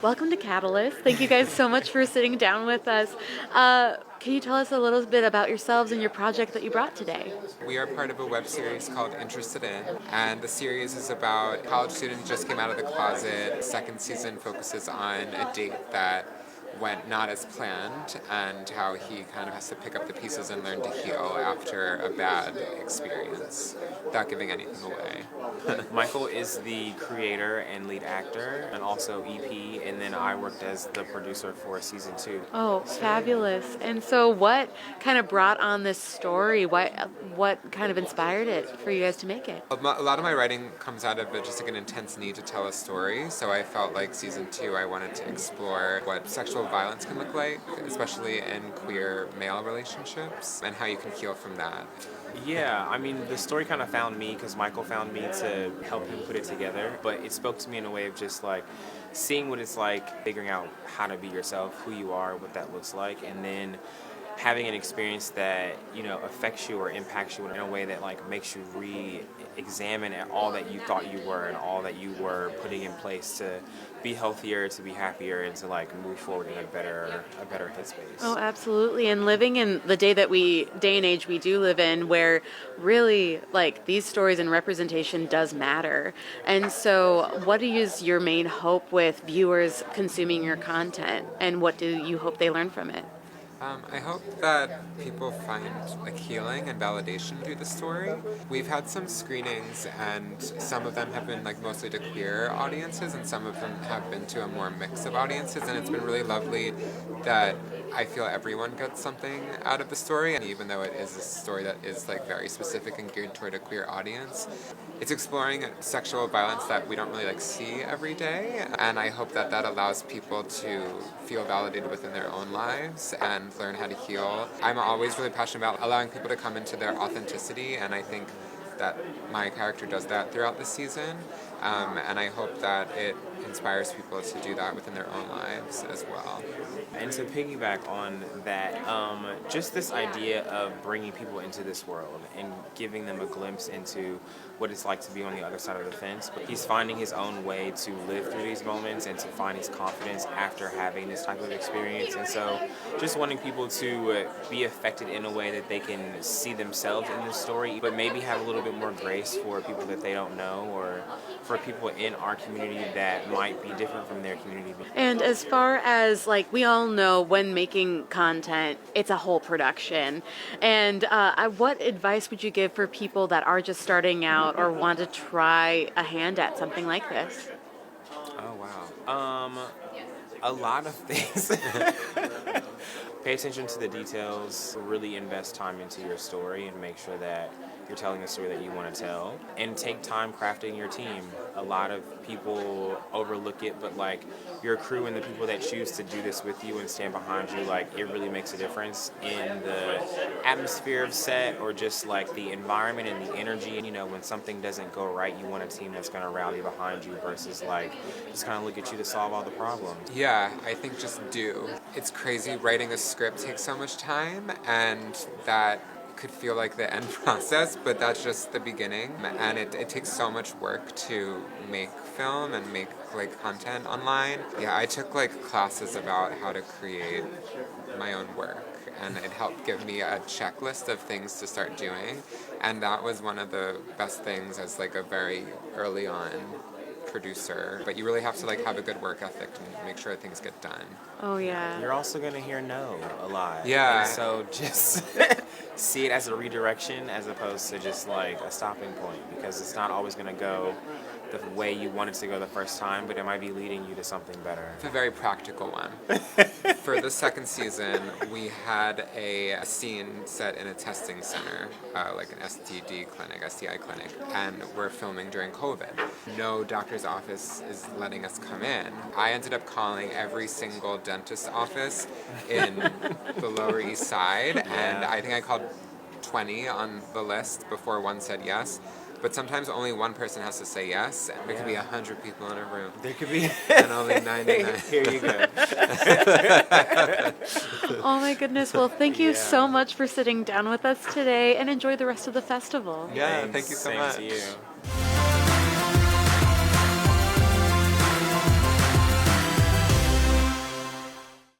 Welcome to Catalyst. Thank you guys so much for sitting down with us. Can you tell us a little bit about yourselves and your project that you brought today? We are part of a web series called Interested In, and the series is about a college student who just came out of the closet. Second season focuses on a date that went not as planned and how he kind of has to pick up the pieces and learn to heal after a bad experience without giving anything away. Michael is the creator and lead actor, and also EP, and then I worked as the producer for season 2. Oh, fabulous. And so what kind of brought on this story? What kind of inspired it for you guys to make it? A lot of my writing comes out of just like an intense need to tell a story, so I felt like season 2 I wanted to explore what sexual violence can look like, especially in queer male relationships, and how you can heal from that. Yeah, I mean, the story kind of found me because Michael found me to help him put it together, but it spoke to me in a way of just like seeing what it's like, figuring out how to be yourself, who you are, what that looks like, and then having an experience that, affects you or impacts you in a way that like makes you re-examine at all that you thought you were and all that you were putting in place to be healthier, to be happier, and to like move forward in a better headspace. Oh, absolutely. And living in the day and age we do live in, where really like these stories and representation does matter. And so what is your main hope with viewers consuming your content, and what do you hope they learn from it? I hope that people find like healing and validation through the story. We've had some screenings, and some of them have been like mostly to queer audiences, and some of them have been to a more mix of audiences, and it's been really lovely that I feel everyone gets something out of the story, and even though it is a story that is like very specific and geared toward a queer audience, it's exploring sexual violence that we don't really like see every day, and I hope that that allows people to feel validated within their own lives and learn how to heal. I'm always really passionate about allowing people to come into their authenticity, and I think that my character does that throughout the season, and I hope that it inspires people to do that within their own lives as well. And to piggyback on that, just this idea of bringing people into this world and giving them a glimpse into what it's like to be on the other side of the fence. But he's finding his own way to live through these moments and to find his confidence after having this type of experience. And so just wanting people to be affected in a way that they can see themselves in this story, but maybe have a little bit more grace for people that they don't know, or for people in our community that might be different from their community. And as far as like we all know, when making content, it's a whole production. And what advice would you give for people that are just starting out or want to try a hand at something like this? Oh wow. A lot of things. Pay attention to the details, really invest time into your story and make sure that you're telling the story that you want to tell, and take time crafting your team. A lot of people overlook it, but like your crew and the people that choose to do this with you and stand behind you, like it really makes a difference in the atmosphere of set, or just like the environment and the energy. And when something doesn't go right, you want a team that's going to rally behind you versus like just kind of look at you to solve all the problems. Yeah, I think just do. It's crazy, writing a script takes so much time, and that could feel like the end process, but that's just the beginning, and it takes so much work to make film and make like content online. Yeah, I took like classes about how to create my own work, and it helped give me a checklist of things to start doing, and that was one of the best things as like a very early on producer. But you really have to like have a good work ethic to make sure things get done. Oh yeah. You're also going to hear no a lot. Yeah. And so just see it as a redirection as opposed to just like a stopping point, because it's not always going to go the way you want it to go the first time, but it might be leading you to something better. It's a very practical one. For the second season, we had a scene set in a testing center, like an STI clinic, and we're filming during COVID. No doctor's office is letting us come in. I ended up calling every single dentist's office in the Lower East Side, and I think I called 20 on the list before one said yes. But sometimes only one person has to say yes, and there could be 100 people in a room. There could be. And only 99. Here you go. Oh my goodness. Well, thank you so much for sitting down with us today, and enjoy the rest of the festival. Yeah, thank you so Same much. to you.